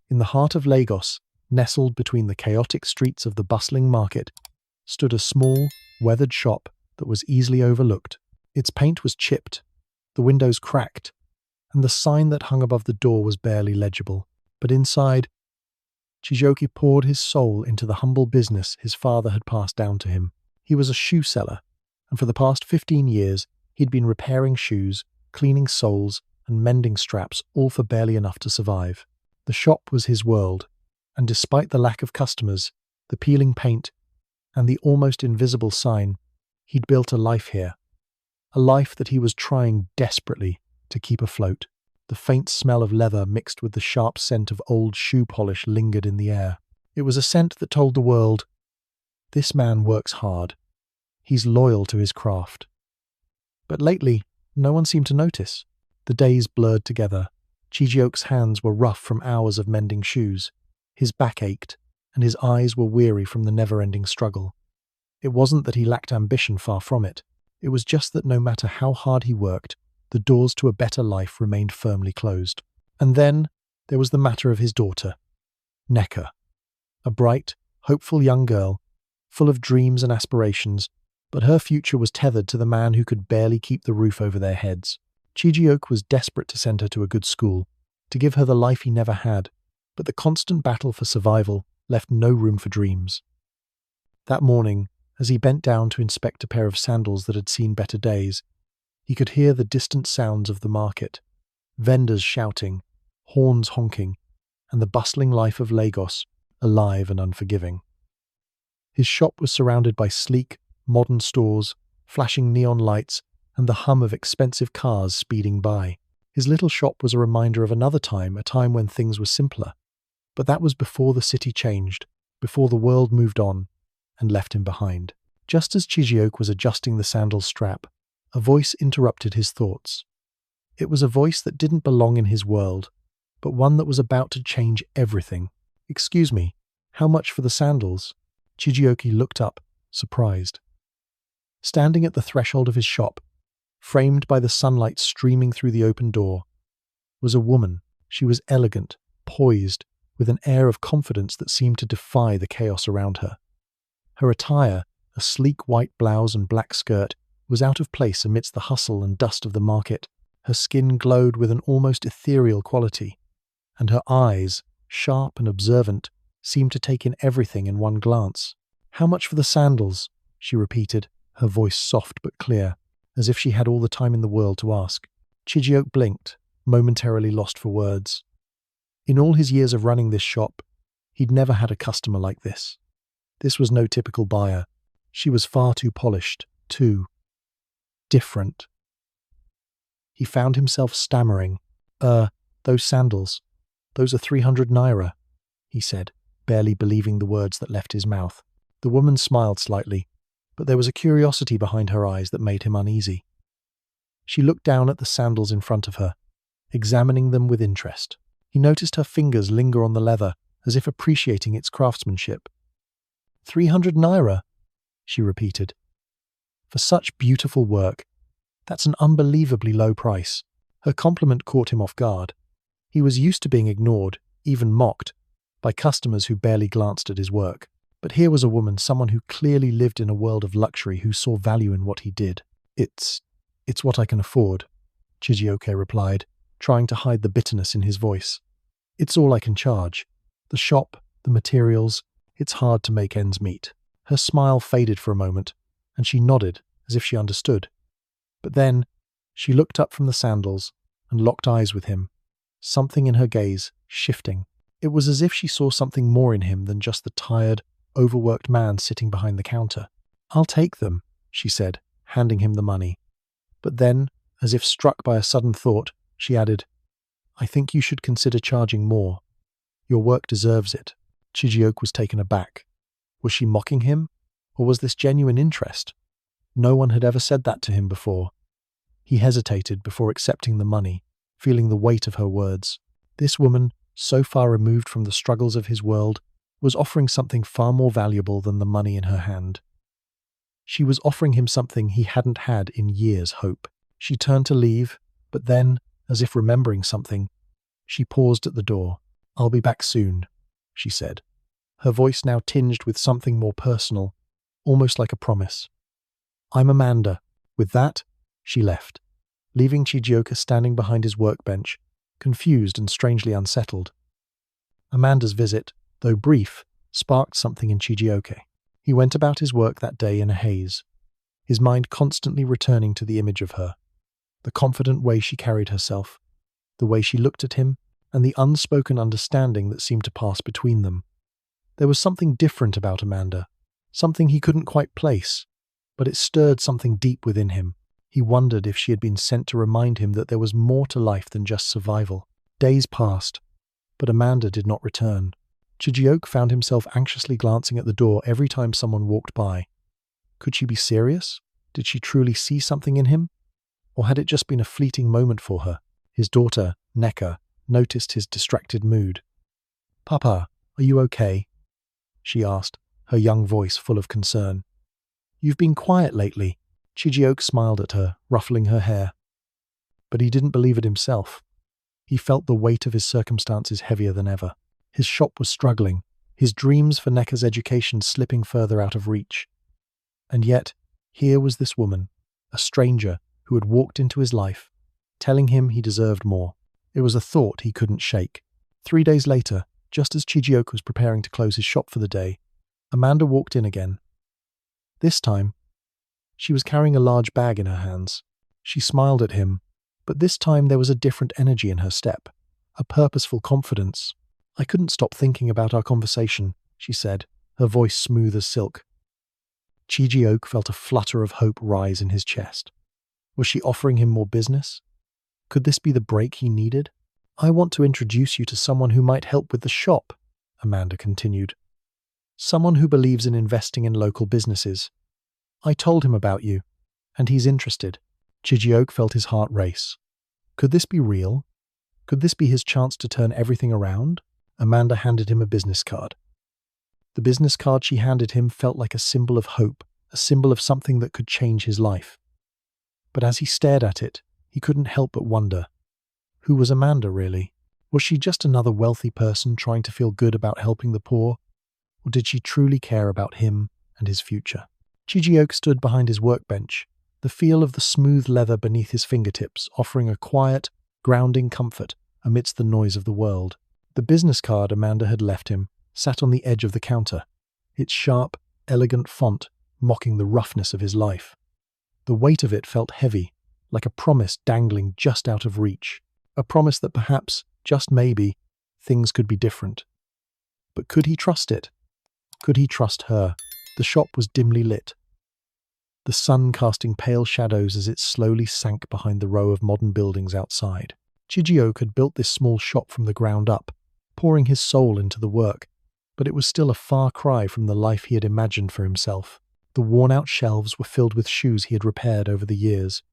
In the heart of Lagos, nestled between the chaotic streets of the bustling market, stood a small, weathered shop that was easily overlooked. Its paint was chipped, the windows cracked, and the sign that hung above the door was barely legible. But inside, Chijioke poured his soul into the humble business his father had passed down to him. He was a shoe seller, and for the past 15 years, he'd been repairing shoes, cleaning soles, and mending straps, all for barely enough to survive. The shop was his world, and despite the lack of customers, the peeling paint, and the almost invisible sign, he'd built a life here. A life that he was trying desperately to keep afloat. The faint smell of leather mixed with the sharp scent of old shoe polish lingered in the air. It was a scent that told the world, this man works hard. He's loyal to his craft. But lately, no one seemed to notice. The days blurred together. Chijioke's hands were rough from hours of mending shoes. His back ached, and his eyes were weary from the never-ending struggle. It wasn't that he lacked ambition, far from it. It was just that no matter how hard he worked, the doors to a better life remained firmly closed. And then there was the matter of his daughter, Neka, a bright, hopeful young girl, full of dreams and aspirations, but her future was tethered to the man who could barely keep the roof over their heads. Chijioke was desperate to send her to a good school, to give her the life he never had, but the constant battle for survival left no room for dreams. That morning, as he bent down to inspect a pair of sandals that had seen better days, he could hear the distant sounds of the market, vendors shouting, horns honking, and the bustling life of Lagos, alive and unforgiving. His shop was surrounded by sleek, modern stores, flashing neon lights, and the hum of expensive cars speeding by. His little shop was a reminder of another time, a time when things were simpler. But that was before the city changed, before the world moved on and left him behind. Just as Chijioke was adjusting the sandal's strap, a voice interrupted his thoughts. It was a voice that didn't belong in his world, but one that was about to change everything. "Excuse me, how much for the sandals?" Chijioke looked up, surprised. Standing at the threshold of his shop, framed by the sunlight streaming through the open door, was a woman. She was elegant, poised, with an air of confidence that seemed to defy the chaos around her. Her attire, a sleek white blouse and black skirt, was out of place amidst the hustle and dust of the market. Her skin glowed with an almost ethereal quality, and her eyes, sharp and observant, seemed to take in everything in one glance. "How much for the sandals?" she repeated, her voice soft but clear, as if she had all the time in the world to ask. Chijioke blinked, momentarily lost for words. In all his years of running this shop, he'd never had a customer like this. This was no typical buyer. She was far too polished, too different. He found himself stammering. Those sandals. Those are 300 naira, he said, barely believing the words that left his mouth. The woman smiled slightly, but there was a curiosity behind her eyes that made him uneasy. She looked down at the sandals in front of her, examining them with interest. He noticed her fingers linger on the leather, as if appreciating its craftsmanship. 300 naira, she repeated. For such beautiful work, that's an unbelievably low price. Her compliment caught him off guard. He was used to being ignored, even mocked, by customers who barely glanced at his work. But here was a woman, someone who clearly lived in a world of luxury, who saw value in what he did. It's what I can afford, Chijioke replied, trying to hide the bitterness in his voice. It's all I can charge. The shop, the materials, it's hard to make ends meet. Her smile faded for a moment, and she nodded as if she understood. But then, she looked up from the sandals and locked eyes with him, something in her gaze shifting. It was as if she saw something more in him than just the tired, overworked man sitting behind the counter. "I'll take them," she said, handing him the money. But then, as if struck by a sudden thought, she added, "I think you should consider charging more. Your work deserves it." Chijioke was taken aback. Was she mocking him, or was this genuine interest? No one had ever said that to him before. He hesitated before accepting the money, feeling the weight of her words. This woman, so far removed from the struggles of his world, was offering something far more valuable than the money in her hand. She was offering him something he hadn't had in years, hope. She turned to leave, but then, as if remembering something, she paused at the door. "I'll be back soon," she said, her voice now tinged with something more personal, almost like a promise. "I'm Amanda." With that, she left, leaving Chijioka standing behind his workbench, confused and strangely unsettled. Amanda's visit, though brief, sparked something in Chijioka. He went about his work that day in a haze, his mind constantly returning to the image of her, the confident way she carried herself, the way she looked at him, and the unspoken understanding that seemed to pass between them. There was something different about Amanda, something he couldn't quite place, but it stirred something deep within him. He wondered if she had been sent to remind him that there was more to life than just survival. Days passed, but Amanda did not return. Chijioke found himself anxiously glancing at the door every time someone walked by. Could she be serious? Did she truly see something in him? Or had it just been a fleeting moment for her? His daughter, Neka, noticed his distracted mood. "Papa, are you okay?" she asked, her young voice full of concern. "You've been quiet lately." Chijioke smiled at her, ruffling her hair. But he didn't believe it himself. He felt the weight of his circumstances heavier than ever. His shop was struggling, his dreams for Neka's education slipping further out of reach. And yet, here was this woman, a stranger who had walked into his life, telling him he deserved more. It was a thought he couldn't shake. 3 days later, just as Chijioke was preparing to close his shop for the day, Amanda walked in again. This time, she was carrying a large bag in her hands. She smiled at him, but this time there was a different energy in her step, a purposeful confidence. "I couldn't stop thinking about our conversation," she said, her voice smooth as silk. Chijioke felt a flutter of hope rise in his chest. Was she offering him more business? Could this be the break he needed? "I want to introduce you to someone who might help with the shop," Amanda continued. "Someone who believes in investing in local businesses. I told him about you, and he's interested." Chijioke felt his heart race. Could this be real? Could this be his chance to turn everything around? Amanda handed him a business card. The business card she handed him felt like a symbol of hope, a symbol of something that could change his life. But as he stared at it, he couldn't help but wonder, who was Amanda really? Was she just another wealthy person trying to feel good about helping the poor? Or did she truly care about him and his future? Chijioke stood behind his workbench, the feel of the smooth leather beneath his fingertips offering a quiet, grounding comfort amidst the noise of the world. The business card Amanda had left him sat on the edge of the counter, its sharp, elegant font mocking the roughness of his life. The weight of it felt heavy, like a promise dangling just out of reach, a promise that perhaps, just maybe, things could be different. But could he trust it? Could he trust her? The shop was dimly lit, the sun casting pale shadows as it slowly sank behind the row of modern buildings outside. Chijioke had built this small shop from the ground up, pouring his soul into the work, but it was still a far cry from the life he had imagined for himself. The worn-out shelves were filled with shoes he had repaired over the years,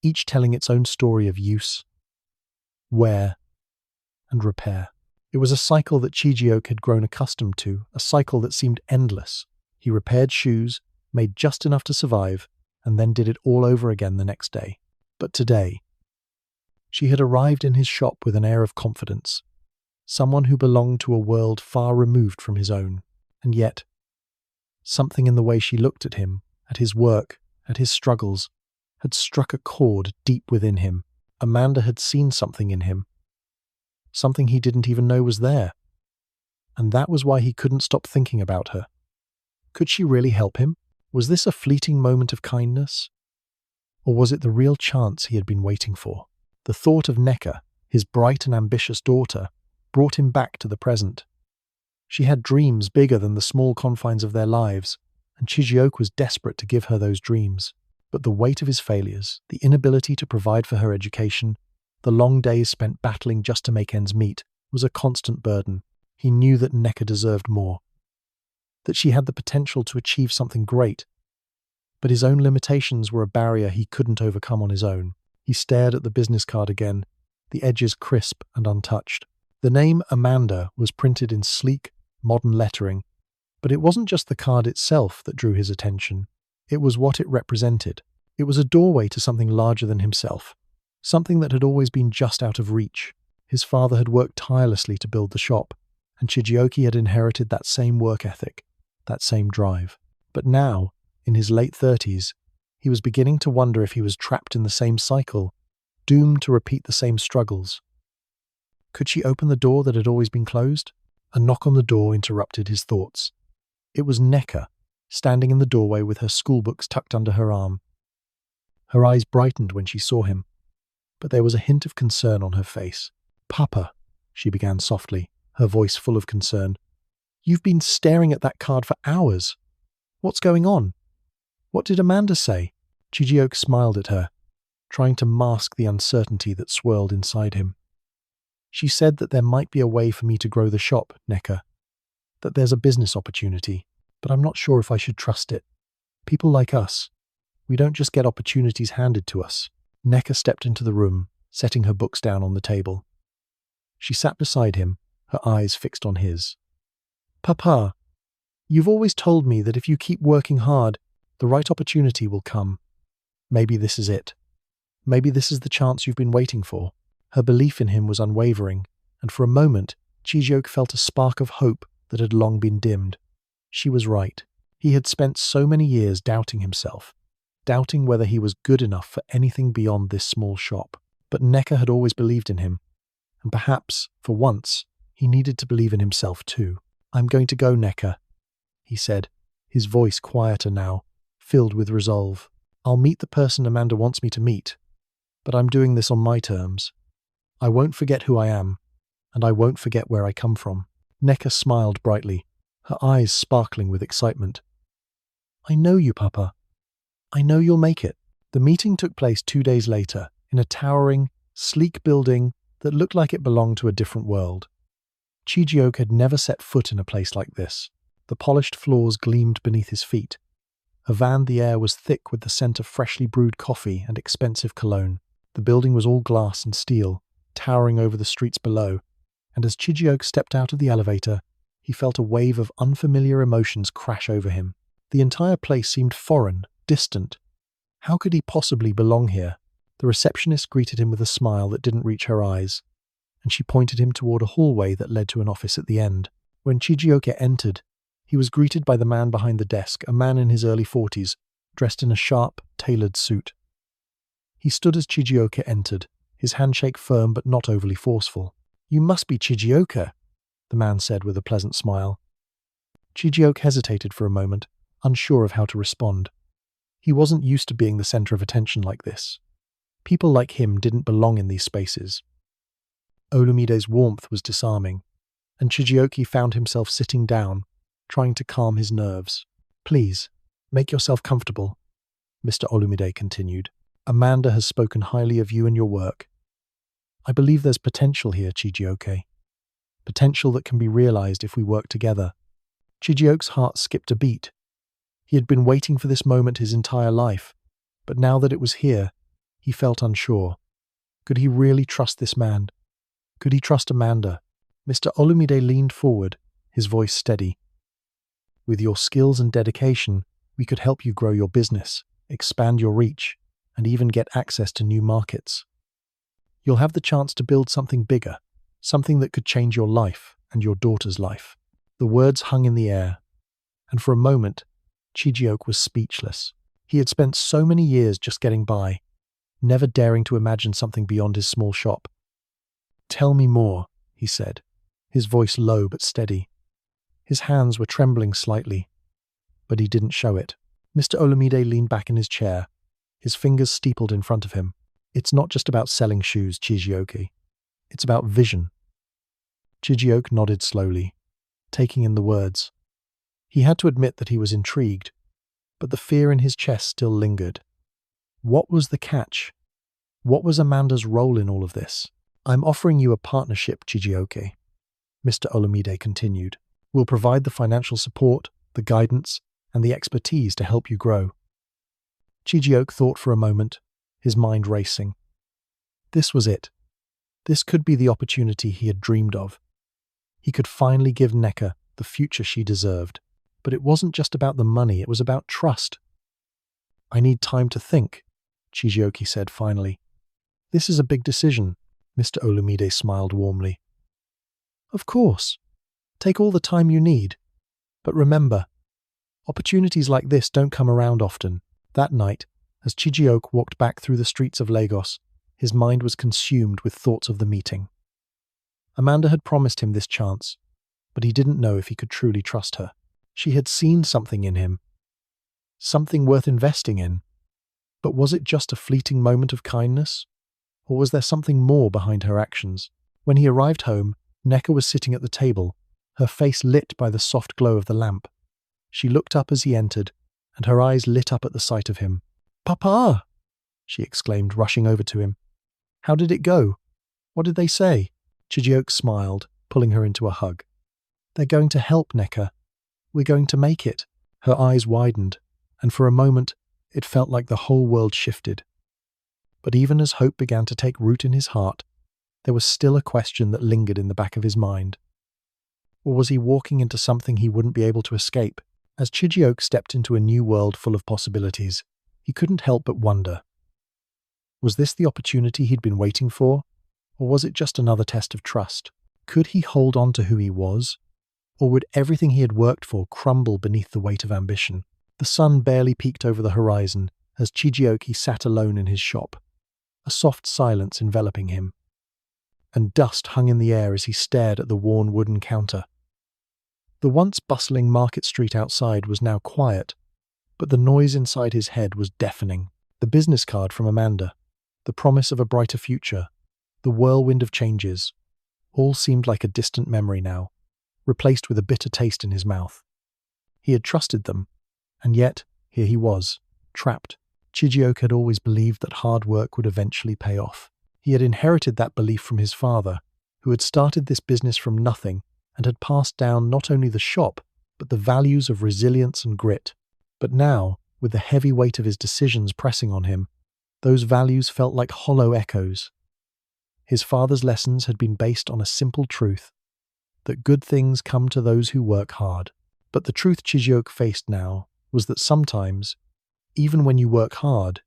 each telling its own story of use, wear, and repair. It was a cycle that Chijioke had grown accustomed to, a cycle that seemed endless. He repaired shoes, made just enough to survive, and then did it all over again the next day. But today, she had arrived in his shop with an air of confidence, someone who belonged to a world far removed from his own. And yet, something in the way she looked at him, at his work, at his struggles, had struck a chord deep within him. Amanda had seen something in him, something he didn't even know was there. And that was why he couldn't stop thinking about her. Could she really help him? Was this a fleeting moment of kindness? Or was it the real chance he had been waiting for? The thought of Neka, his bright and ambitious daughter, brought him back to the present. She had dreams bigger than the small confines of their lives, and Chijioke was desperate to give her those dreams. But the weight of his failures, the inability to provide for her education, the long days spent battling just to make ends meet, was a constant burden. He knew that Neka deserved more, that she had the potential to achieve something great. But his own limitations were a barrier he couldn't overcome on his own. He stared at the business card again, the edges crisp and untouched. The name Amanda was printed in sleek, modern lettering, but it wasn't just the card itself that drew his attention. It was what it represented. It was a doorway to something larger than himself, something that had always been just out of reach. His father had worked tirelessly to build the shop, and Chijioke had inherited that same work ethic, that same drive. But now, in his late 30s, he was beginning to wonder if he was trapped in the same cycle, doomed to repeat the same struggles. Could she open the door that had always been closed? A knock on the door interrupted his thoughts. It was Neka, standing in the doorway with her schoolbooks tucked under her arm. Her eyes brightened when she saw him, but there was a hint of concern on her face. "Papa," she began softly, her voice full of concern. "You've been staring at that card for hours. What's going on? What did Amanda say?" Chijioke smiled at her, trying to mask the uncertainty that swirled inside him. "She said that there might be a way for me to grow the shop, Neka. That there's a business opportunity, but I'm not sure if I should trust it. People like us, we don't just get opportunities handed to us." Neka stepped into the room, setting her books down on the table. She sat beside him, her eyes fixed on his. "Papa, you've always told me that if you keep working hard, the right opportunity will come. Maybe this is it. Maybe this is the chance you've been waiting for." Her belief in him was unwavering, and for a moment, Chijioke felt a spark of hope that had long been dimmed. She was right. He had spent so many years doubting himself, doubting whether he was good enough for anything beyond this small shop. But Neka had always believed in him, and perhaps, for once, he needed to believe in himself too. "I'm going to go, Neka," he said, his voice quieter now, filled with resolve. "I'll meet the person Amanda wants me to meet, but I'm doing this on my terms. I won't forget who I am, and I won't forget where I come from." Neka smiled brightly, her eyes sparkling with excitement. "I know you, Papa. I know you'll make it." The meeting took place 2 days later, in a towering, sleek building that looked like it belonged to a different world. Chijioke had never set foot in a place like this. The polished floors gleamed beneath his feet. Around the air was thick with the scent of freshly brewed coffee and expensive cologne. The building was all glass and steel, towering over the streets below, and as Chijioke stepped out of the elevator, he felt a wave of unfamiliar emotions crash over him. The entire place seemed foreign, distant. How could he possibly belong here? The receptionist greeted him with a smile that didn't reach her eyes, and she pointed him toward a hallway that led to an office at the end. When Chijioke entered, he was greeted by the man behind the desk, a man in his early 40s, dressed in a sharp, tailored suit. He stood as Chijioke entered, his handshake firm but not overly forceful. "You must be Chijioke," the man said with a pleasant smile. Chijioke hesitated for a moment, unsure of how to respond. He wasn't used to being the center of attention like this. People like him didn't belong in these spaces. Olumide's warmth was disarming, and Chijioke found himself sitting down, trying to calm his nerves. "Please, make yourself comfortable," Mr. Olumide continued. "Amanda has spoken highly of you and your work. I believe there's potential here, Chijioke. Potential that can be realized if we work together." Chijioke's heart skipped a beat. He had been waiting for this moment his entire life, but now that it was here, he felt unsure. Could he really trust this man? Could he trust Amanda? Mr. Olumide leaned forward, his voice steady. "With your skills and dedication, we could help you grow your business, expand your reach, and even get access to new markets. You'll have the chance to build something bigger, something that could change your life and your daughter's life." The words hung in the air, and for a moment, Chijioke was speechless. He had spent so many years just getting by, never daring to imagine something beyond his small shop. "Tell me more," he said, his voice low but steady. His hands were trembling slightly, but he didn't show it. Mr. Olumide leaned back in his chair, his fingers steepled in front of him. "It's not just about selling shoes, Chijioke. It's about vision." Chijioke nodded slowly, taking in the words. He had to admit that he was intrigued, but the fear in his chest still lingered. What was the catch? What was Amanda's role in all of this? "I'm offering you a partnership, Chijioke," Mr. Olumide continued. "We'll provide the financial support, the guidance, and the expertise to help you grow." Chijioke thought for a moment, his mind racing. This was it. This could be the opportunity he had dreamed of. He could finally give Neka the future she deserved. But it wasn't just about the money, it was about trust. "I need time to think," Chijioke said finally. "This is a big decision. Mr. Olumide smiled warmly. Of course. Take all the time you need. But remember, opportunities like this don't come around often. That night, as Chijioke walked back through the streets of Lagos, his mind was consumed with thoughts of the meeting. Amanda had promised him this chance, but he didn't know if he could truly trust her. She had seen something in him, something worth investing in. But was it just a fleeting moment of kindness? Or was there something more behind her actions? When he arrived home, Neka was sitting at the table, her face lit by the soft glow of the lamp. She looked up as he entered, and her eyes lit up at the sight of him. "Papa!" she exclaimed, rushing over to him. "How did it go? What did they say?" Chijioke smiled, pulling her into a hug. "They're going to help, Neka. We're going to make it." Her eyes widened, and for a moment it felt like the whole world shifted. But even as hope began to take root in his heart, there was still a question that lingered in the back of his mind. Or was he walking into something he wouldn't be able to escape? As Chijioke stepped into a new world full of possibilities, he couldn't help but wonder. Was this the opportunity he'd been waiting for? Or was it just another test of trust? Could he hold on to who he was? Or would everything he had worked for crumble beneath the weight of ambition? The sun barely peeked over the horizon as Chijioke sat alone in his shop, a soft silence enveloping him, and dust hung in the air as he stared at the worn wooden counter. The once bustling market street outside was now quiet, but the noise inside his head was deafening. The business card from Amanda, the promise of a brighter future, the whirlwind of changes, all seemed like a distant memory now, replaced with a bitter taste in his mouth. He had trusted them, and yet here he was, trapped. Chijioke had always believed that hard work would eventually pay off. He had inherited that belief from his father, who had started this business from nothing and had passed down not only the shop, but the values of resilience and grit. But now, with the heavy weight of his decisions pressing on him, those values felt like hollow echoes. His father's lessons had been based on a simple truth, that good things come to those who work hard. But the truth Chijioke faced now was that sometimes, even when you work hard,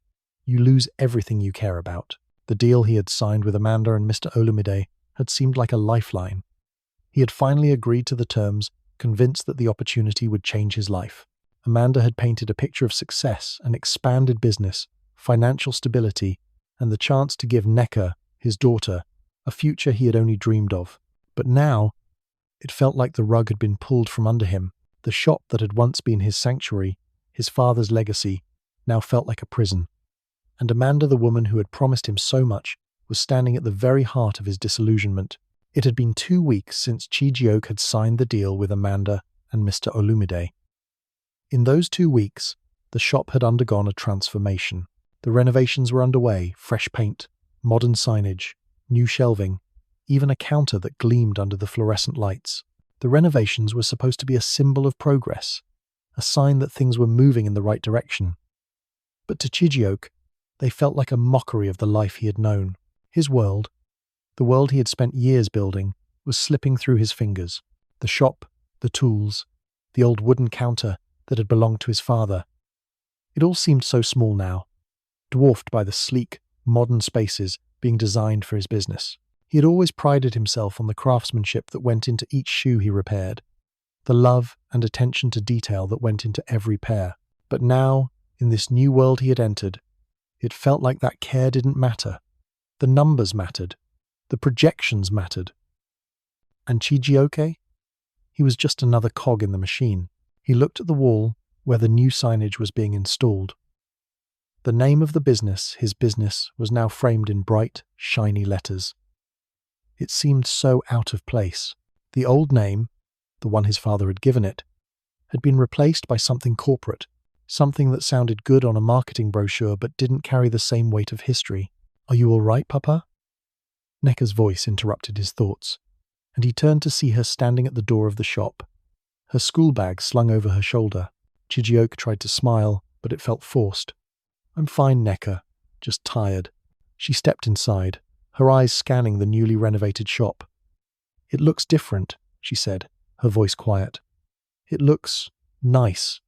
you lose everything you care about. The deal he had signed with Amanda and Mr. Olumide had seemed like a lifeline. He had finally agreed to the terms, convinced that the opportunity would change his life. Amanda had painted a picture of success, an expanded business, financial stability, and the chance to give Neka, his daughter, a future he had only dreamed of. But now, it felt like the rug had been pulled from under him. The shop that had once been his sanctuary, his father's legacy, now felt like a prison. And Amanda, the woman who had promised him so much, was standing at the very heart of his disillusionment. It had been 2 weeks since Chijioke had signed the deal with Amanda and Mr. Olumide. In those 2 weeks, the shop had undergone a transformation. The renovations were underway, fresh paint, modern signage, new shelving, even a counter that gleamed under the fluorescent lights. The renovations were supposed to be a symbol of progress, a sign that things were moving in the right direction. But to Chijioke, they felt like a mockery of the life he had known. His world, the world he had spent years building, was slipping through his fingers. The shop, the tools, the old wooden counter that had belonged to his father. It all seemed so small now, dwarfed by the sleek, modern spaces being designed for his business. He had always prided himself on the craftsmanship that went into each shoe he repaired, the love and attention to detail that went into every pair. But now, in this new world he had entered, it felt like that care didn't matter. The numbers mattered. The projections mattered. And Chijioke? He was just another cog in the machine. He looked at the wall where the new signage was being installed. The name of the business, his business, was now framed in bright, shiny letters. It seemed so out of place. The old name, the one his father had given it, had been replaced by something corporate, something that sounded good on a marketing brochure but didn't carry the same weight of history. "Are you all right, Papa?" Neka's voice interrupted his thoughts, and he turned to see her standing at the door of the shop, her school bag slung over her shoulder. Chijioke tried to smile, but it felt forced. "I'm fine, Neka, just tired." She stepped inside, her eyes scanning the newly renovated shop. "It looks different," she said, her voice quiet. "It looks nice."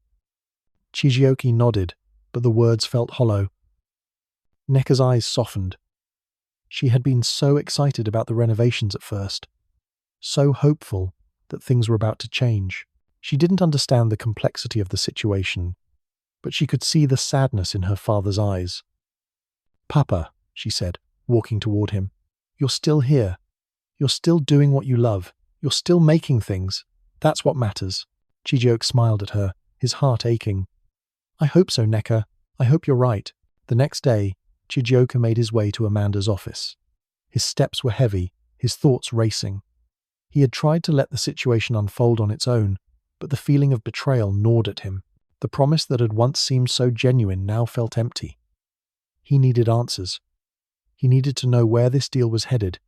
Chijioke nodded, but the words felt hollow. Neka's eyes softened. She had been so excited about the renovations at first, so hopeful that things were about to change. She didn't understand the complexity of the situation, but she could see the sadness in her father's eyes. "Papa," she said, walking toward him, "you're still here. You're still doing what you love. You're still making things. That's what matters." Chijioke smiled at her, his heart aching. "I hope so, Neka. I hope you're right." The next day, Chijioke made his way to Amanda's office. His steps were heavy, his thoughts racing. He had tried to let the situation unfold on its own, but the feeling of betrayal gnawed at him. The promise that had once seemed so genuine now felt empty. He needed answers. He needed to know where this deal was headed,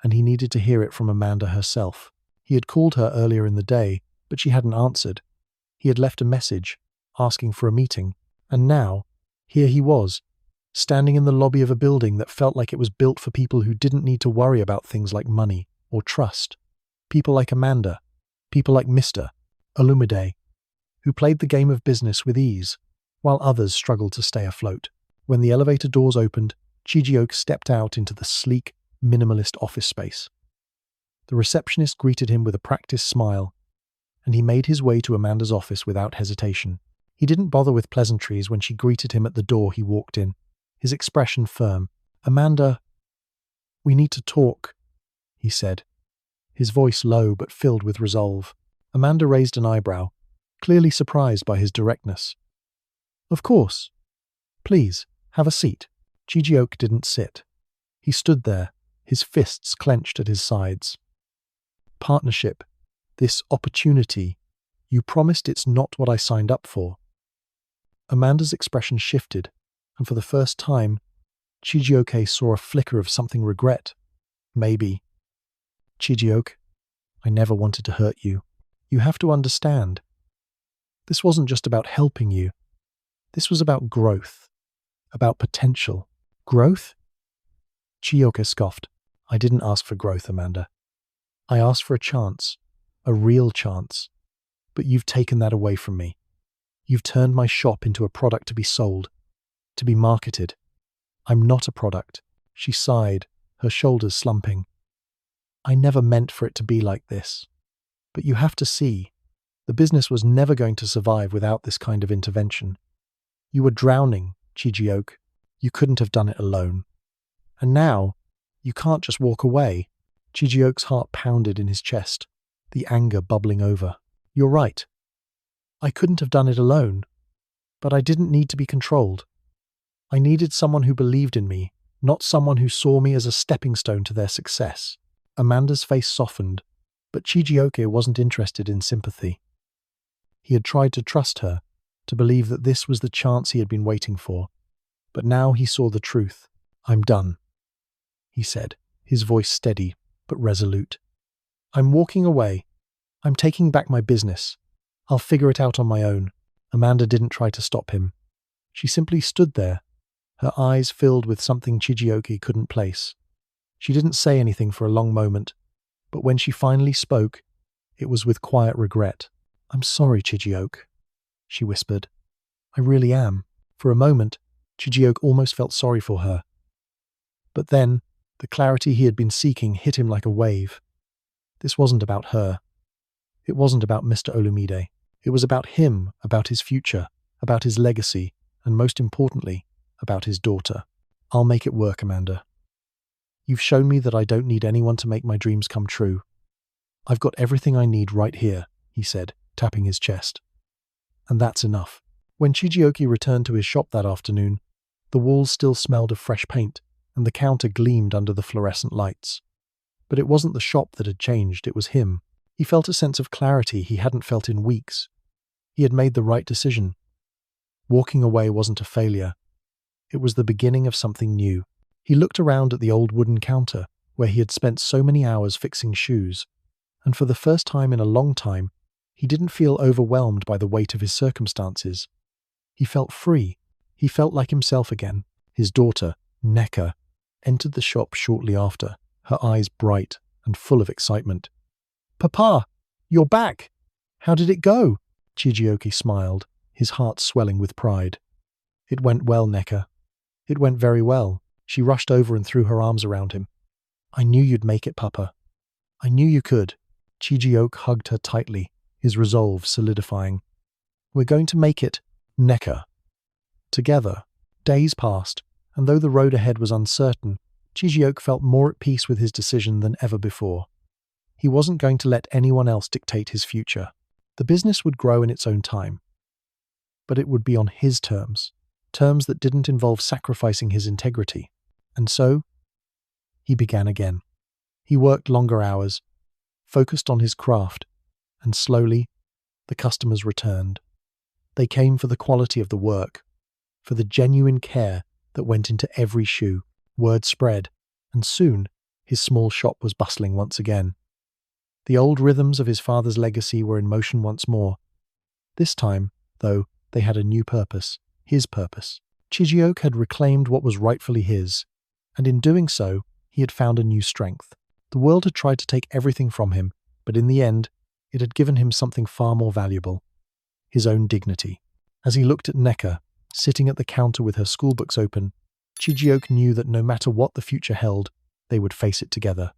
and he needed to hear it from Amanda herself. He had called her earlier in the day, but she hadn't answered. He had left a message, asking for a meeting, and now, here he was, standing in the lobby of a building that felt like it was built for people who didn't need to worry about things like money or trust. People like Amanda, people like Mr. Olumide, who played the game of business with ease, while others struggled to stay afloat. When the elevator doors opened, Chijioke stepped out into the sleek, minimalist office space. The receptionist greeted him with a practiced smile, and he made his way to Amanda's office without hesitation. He didn't bother with pleasantries when she greeted him at the door he walked in, his expression firm. "Amanda, we need to talk," he said, his voice low but filled with resolve. Amanda raised an eyebrow, clearly surprised by his directness. "Of course. Please, have a seat." Chijioke didn't sit. He stood there, his fists clenched at his sides. "Partnership, this opportunity, you promised it's not what I signed up for." Amanda's expression shifted, and for the first time, Chijioke saw a flicker of something regret. "Maybe." "Chijioke, I never wanted to hurt you. You have to understand. This wasn't just about helping you. This was about growth, about potential." "Growth?" Chijioke scoffed. "I didn't ask for growth, Amanda. I asked for a chance, a real chance. But you've taken that away from me. You've turned my shop into a product to be sold, to be marketed. I'm not a product." She sighed, her shoulders slumping. "I never meant for it to be like this. But you have to see, the business was never going to survive without this kind of intervention. You were drowning, Chijioke. You couldn't have done it alone. And now, you can't just walk away." Chijioke's heart pounded in his chest, the anger bubbling over. "You're right. I couldn't have done it alone. But I didn't need to be controlled. I needed someone who believed in me, not someone who saw me as a stepping stone to their success." Amanda's face softened, but Chijioke wasn't interested in sympathy. He had tried to trust her, to believe that this was the chance he had been waiting for. But now he saw the truth. "I'm done," he said, his voice steady but resolute. "I'm walking away. I'm taking back my business. I'll figure it out on my own." Amanda didn't try to stop him. She simply stood there, her eyes filled with something Chijioke couldn't place. She didn't say anything for a long moment, but when she finally spoke, it was with quiet regret. "I'm sorry, Chijioke," she whispered. "I really am." For a moment, Chijioke almost felt sorry for her. But then, the clarity he had been seeking hit him like a wave. This wasn't about her. It wasn't about Mr. Olumide. It was about him, about his future, about his legacy, and most importantly, about his daughter. "I'll make it work, Amanda. You've shown me that I don't need anyone to make my dreams come true. I've got everything I need right here," he said, tapping his chest. "And that's enough." When Chijioke returned to his shop that afternoon, the walls still smelled of fresh paint, and the counter gleamed under the fluorescent lights. But it wasn't the shop that had changed, it was him. He felt a sense of clarity he hadn't felt in weeks. He had made the right decision. Walking away wasn't a failure. It was the beginning of something new. He looked around at the old wooden counter, where he had spent so many hours fixing shoes, and for the first time in a long time, he didn't feel overwhelmed by the weight of his circumstances. He felt free. He felt like himself again. His daughter, Neka, entered the shop shortly after, her eyes bright and full of excitement. "Papa, you're back! How did it go?" Chijioke smiled, his heart swelling with pride. "It went well, Neka. It went very well. She rushed over and threw her arms around him. "I knew you'd make it, Papa. I knew you could." Chiji-oak hugged her tightly, his resolve solidifying. "We're going to make it, Necker." Together, days passed, and though the road ahead was uncertain, Chiji-oak felt more at peace with his decision than ever before. He wasn't going to let anyone else dictate his future. The business would grow in its own time, but it would be on his terms, terms that didn't involve sacrificing his integrity. And so, he began again. He worked longer hours, focused on his craft, and slowly, the customers returned. They came for the quality of the work, for the genuine care that went into every shoe. Word spread, and soon his small shop was bustling once again. The old rhythms of his father's legacy were in motion once more. This time, though, they had a new purpose, his purpose. Chiji-oak had reclaimed what was rightfully his, and in doing so, he had found a new strength. The world had tried to take everything from him, but in the end, it had given him something far more valuable: his own dignity. As he looked at Necker, sitting at the counter with her schoolbooks open, Chiji-oak knew that no matter what the future held, they would face it together.